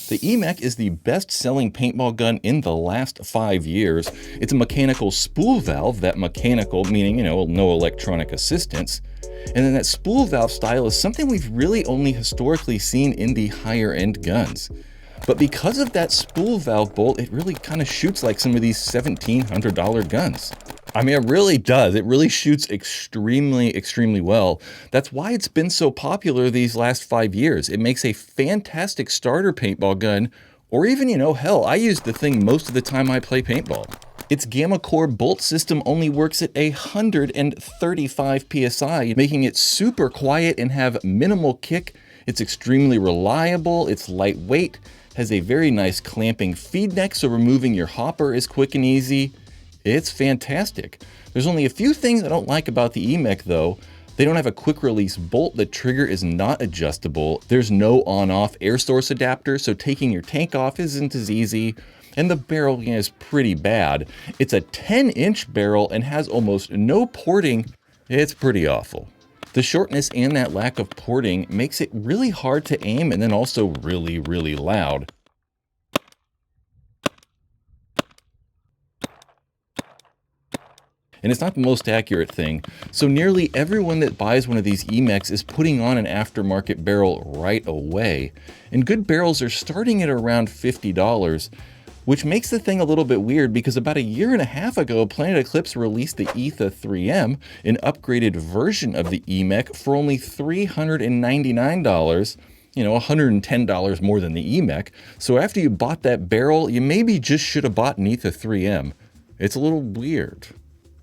The EMEC is the best-selling paintball gun in the last 5 years. It's a mechanical spool valve, that mechanical meaning, no electronic assistance. And then that spool valve style is something we've really only historically seen in the higher end guns. But because of that spool valve bolt, it really kind of shoots like some of these $1,700 guns. I mean, it really does. It really shoots extremely well. That's why it's been so popular these last 5 years. It makes a fantastic starter paintball gun, or even, hell, I use the thing most of the time I play paintball. Its gamma core bolt system only works at 135 psi, making it super quiet and have minimal kick. It's extremely reliable, it's lightweight, has a very nice clamping feed neck, so removing your hopper is quick and easy. It's fantastic. There's only a few things I don't like about the EMEC though. They don't have a quick release bolt, the trigger is not adjustable, there's no on-off air source adapter, so taking your tank off isn't as easy, and the barrel is pretty bad. It's a 10-inch barrel and has almost no porting. It's pretty awful. The shortness and that lack of porting makes it really hard to aim, and then also really loud. And it's not the most accurate thing, so nearly everyone that buys one of these EMECs is putting on an aftermarket barrel right away. And good barrels are starting at around $50, which makes the thing a little bit weird because about a year and a half ago, Planet Eclipse released the ETHA 3M, an upgraded version of the EMEC, for only $399. $110 more than the EMEC. So after you bought that barrel, you maybe just should have bought an ETHA 3M. It's a little weird.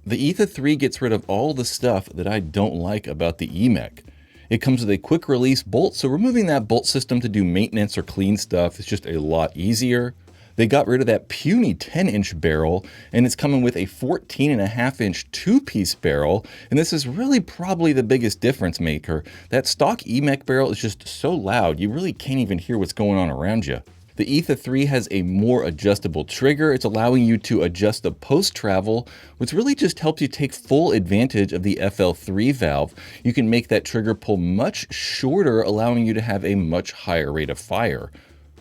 The ETHA 3 gets rid of all the stuff that I don't like about the EMEC. It comes with a quick release bolt, so removing that bolt system to do maintenance or clean stuff is just a lot easier. They got rid of that puny 10-inch barrel, and it's coming with a 14.5-inch two-piece barrel, and this is really probably the biggest difference maker. That stock EMEC barrel is just so loud, you really can't even hear what's going on around you. The ETHA 3 has a more adjustable trigger. It's allowing you to adjust the post-travel, which really just helps you take full advantage of the FL3 valve. You can make that trigger pull much shorter, allowing you to have a much higher rate of fire.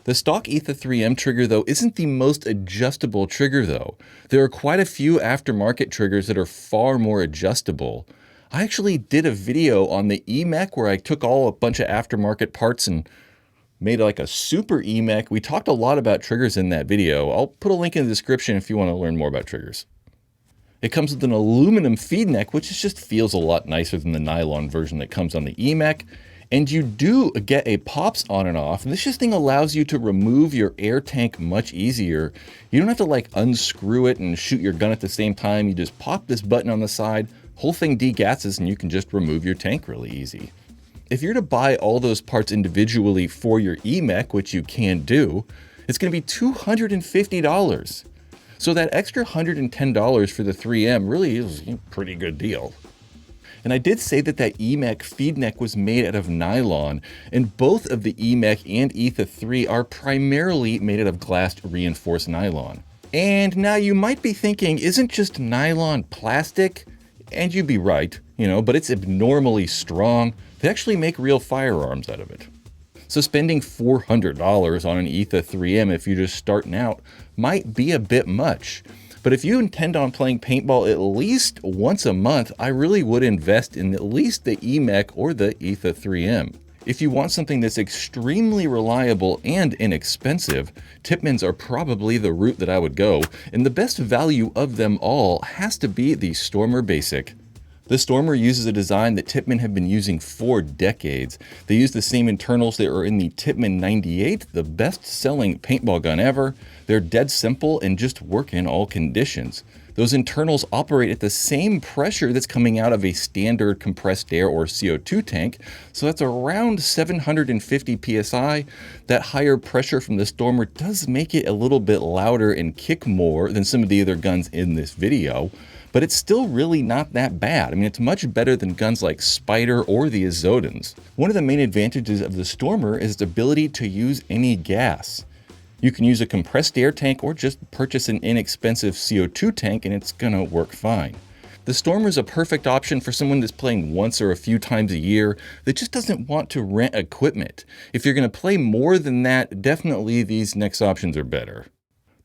The stock ETHA 3M trigger, though, isn't the most adjustable trigger, though. There are quite a few aftermarket triggers that are far more adjustable. I actually did a video on the EMEC where I took a bunch of aftermarket parts and made like a super EMEC. We talked a lot about triggers in that video. I'll put a link in the description if you want to learn more about triggers. It comes with an aluminum feed neck, which just feels a lot nicer than the nylon version that comes on the EMEC. And you do get a pops on and off, and this just thing allows you to remove your air tank much easier. You don't have to like unscrew it and shoot your gun at the same time. You just pop this button on the side, whole thing degasses, and you can just remove your tank really easy. If you're to buy all those parts individually for your EMEC, which you can do, it's going to be $250. So that extra $110 for the 3M really is a pretty good deal. And I did say that EMEC feed neck was made out of nylon, and both of the EMEC and ETHA 3 are primarily made out of glass reinforced nylon. And now you might be thinking, isn't just nylon plastic? And you'd be right, but it's abnormally strong. They actually make real firearms out of it. So spending $400 on an ETHA 3M if you're just starting out might be a bit much. But if you intend on playing paintball at least once a month, I really would invest in at least the EMEC or the ETHA 3M. If you want something that's extremely reliable and inexpensive, Tippmann's are probably the route that I would go, and the best value of them all has to be the Stormer Basic. The Stormer uses a design that Tippmann have been using for decades. They use the same internals that are in the Tippmann 98, the best-selling paintball gun ever. They're dead simple and just work in all conditions. Those internals operate at the same pressure that's coming out of a standard compressed air or CO2 tank, so that's around 750 psi. That higher pressure from the Stormer does make it a little bit louder and kick more than some of the other guns in this video, but it's still really not that bad. I mean, it's much better than guns like Spider or the Azodans. One of the main advantages of the Stormer is its ability to use any gas. You can use a compressed air tank or just purchase an inexpensive CO2 tank and it's gonna work fine. The Stormer is a perfect option for someone that's playing once or a few times a year that just doesn't want to rent equipment. If you're going to play more than that, definitely these next options are better.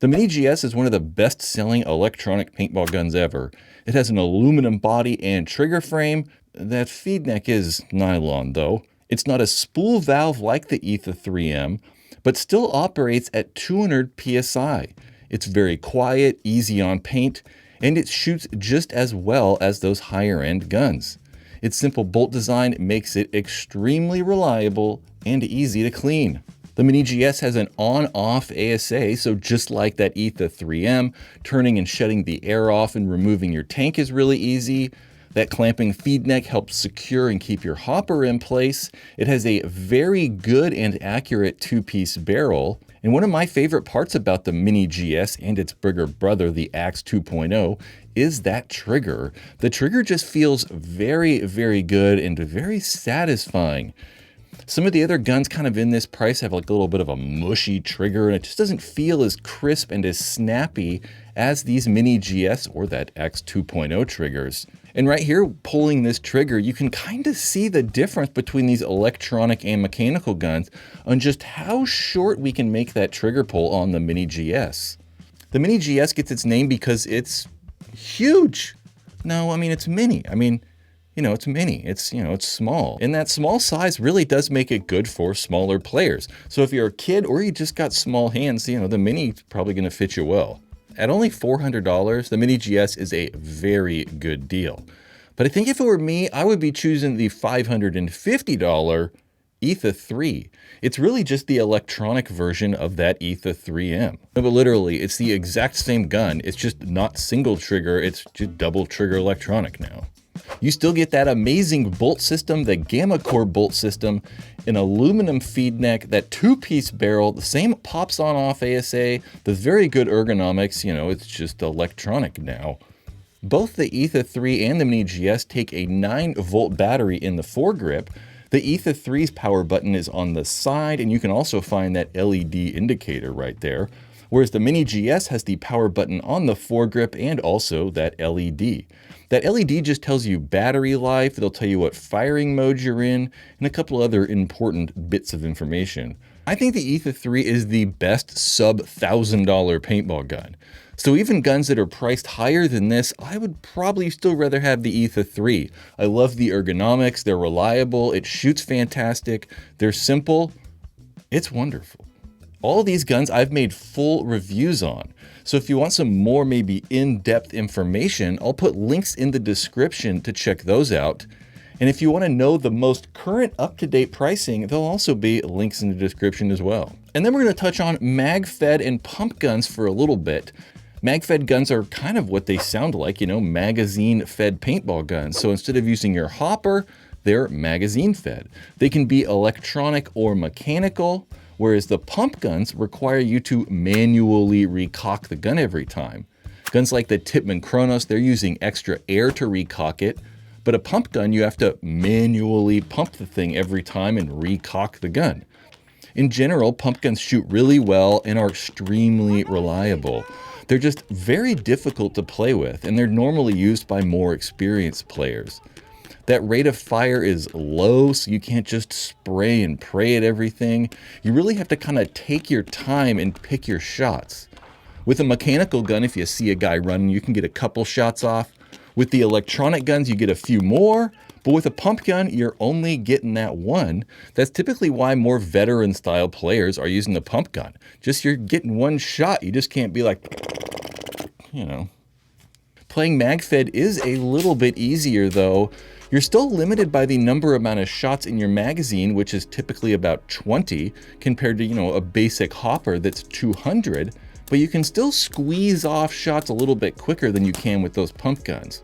The Mini GS is one of the best-selling electronic paintball guns ever. It has an aluminum body and trigger frame. That feed neck is nylon though. It's not a spool valve like the ETHA 3M, but still operates at 200 psi. It's very quiet, easy on paint, and it shoots just as well as those higher-end guns. Its simple bolt design makes it extremely reliable and easy to clean. The Mini GS has an on-off ASA, so just like that ETHA 3M, turning and shutting the air off and removing your tank is really easy. That clamping feed neck helps secure and keep your hopper in place. It has a very good and accurate two-piece barrel. And one of my favorite parts about the Mini GS and its bigger brother, the Axe 2.0, is that trigger. The trigger just feels very, very good and very satisfying. Some of the other guns kind of in this price have like a little bit of a mushy trigger, and it just doesn't feel as crisp and as snappy as these Mini GS or that Axe 2.0 triggers. And right here, pulling this trigger, you can kind of see the difference between these electronic and mechanical guns on just how short we can make that trigger pull on the Mini GS. The Mini GS gets its name because it's huge. No, I mean, it's mini. I mean, it's mini. It's small. And that small size really does make it good for smaller players. So if you're a kid or you just got small hands, the Mini's probably going to fit you well. At only $400, the Mini GS is a very good deal. But I think if it were me, I would be choosing the $550 ETHA 3. It's really just the electronic version of that ETHA 3M. No, but literally, it's the exact same gun. It's just not single trigger, it's just double trigger electronic now. You still get that amazing bolt system, the Gamma Core bolt system, an aluminum feed neck, that two-piece barrel, the same pops on off ASA, the very good ergonomics, it's just electronic now. Both the ETHA 3 and the Mini GS take a 9-volt battery in the foregrip. The ETHA 3's power button is on the side, and you can also find that LED indicator right there, whereas the Mini GS has the power button on the foregrip and also that LED. That LED just tells you battery life, it'll tell you what firing mode you're in, and a couple other important bits of information. I think the ETHA 3 is the best sub-$1,000 paintball gun. So even guns that are priced higher than this, I would probably still rather have the ETHA 3. I love the ergonomics, they're reliable, it shoots fantastic, they're simple, it's wonderful. All these guns I've made full reviews on. So if you want some more maybe in-depth information, I'll put links in the description to check those out. And if you want to know the most current up-to-date pricing, there'll also be links in the description as well. And then we're going to touch on mag-fed and pump guns for a little bit. Mag-fed guns are kind of what they sound like, magazine-fed paintball guns. So instead of using your hopper, they're magazine-fed. They can be electronic or mechanical, whereas the pump guns require you to manually recock the gun every time. Guns like the Tippmann Kronos, they're using extra air to recock it, but a pump gun, you have to manually pump the thing every time and recock the gun. In general, pump guns shoot really well and are extremely reliable. They're just very difficult to play with, and they're normally used by more experienced players. That rate of fire is low, so you can't just spray and pray at everything. You really have to kind of take your time and pick your shots. With a mechanical gun, if you see a guy running, you can get a couple shots off. With the electronic guns, you get a few more, but with a pump gun, you're only getting that one. That's typically why more veteran-style players are using the pump gun. Just you're getting one shot, you just can't be like, Playing mag-fed is a little bit easier though. You're still limited by the amount of shots in your magazine, which is typically about 20, compared to, a basic hopper that's 200, but you can still squeeze off shots a little bit quicker than you can with those pump guns.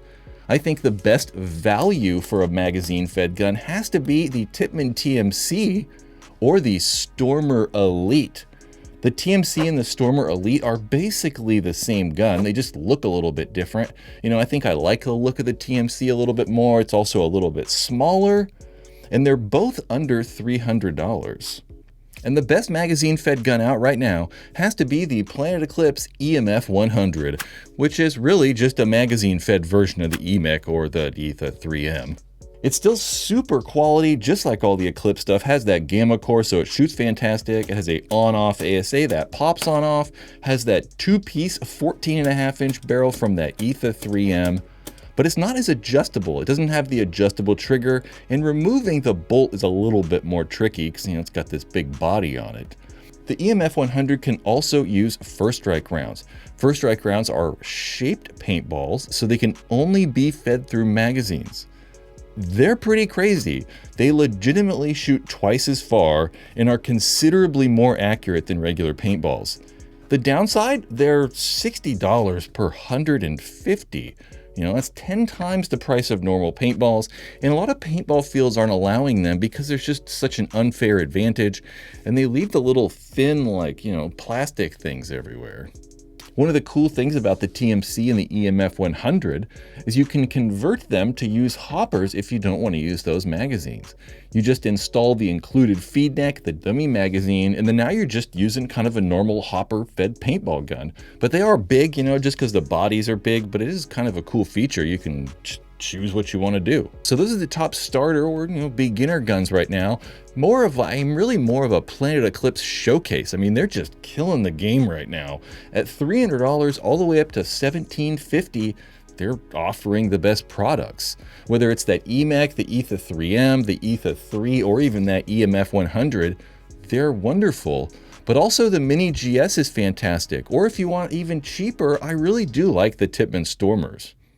I think the best value for a magazine-fed gun has to be the Tippmann TMC or the Stormer Elite. The TMC and the Stormer Elite are basically the same gun. They just look a little bit different. I think I like the look of the TMC a little bit more. It's also a little bit smaller, and they're both under $300. And the best magazine-fed gun out right now has to be the Planet Eclipse EMF 100, which is really just a magazine-fed version of the EMEC or the ETHA 3M. It's still super quality, just like all the Eclipse stuff. Has that gamma core, so it shoots fantastic. It has a on-off ASA that pops on-off. Has that two-piece 14.5-inch barrel from that ETHA 3M. But it's not as adjustable. It doesn't have the adjustable trigger, and removing the bolt is a little bit more tricky because, it's got this big body on it. The EMF 100 can also use first strike rounds. First strike rounds are shaped paintballs, so they can only be fed through magazines. They're pretty crazy. They legitimately shoot twice as far and are considerably more accurate than regular paintballs. The downside, they're $60 per 150. That's 10 times the price of normal paintballs, and a lot of paintball fields aren't allowing them because there's just such an unfair advantage, and they leave the little thin, plastic things everywhere. One of the cool things about the TMC and the EMF 100 is you can convert them to use hoppers if you don't want to use those magazines. You just install the included feed neck, the dummy magazine, and then now you're just using kind of a normal hopper-fed paintball gun. But they are big, just because the bodies are big, but it is kind of a cool feature. You can choose what you want to do. So those are the top starter or beginner guns right now. I'm really more of a Planet Eclipse showcase. They're just killing the game right now. At $300 all the way up to $1,750, they're offering the best products. Whether it's that EMEC, the ETHA 3M, the ETHA 3, or even that EMF 100, they're wonderful. But also the Mini GS is fantastic. Or if you want even cheaper, I really do like the Tippmann Stormers.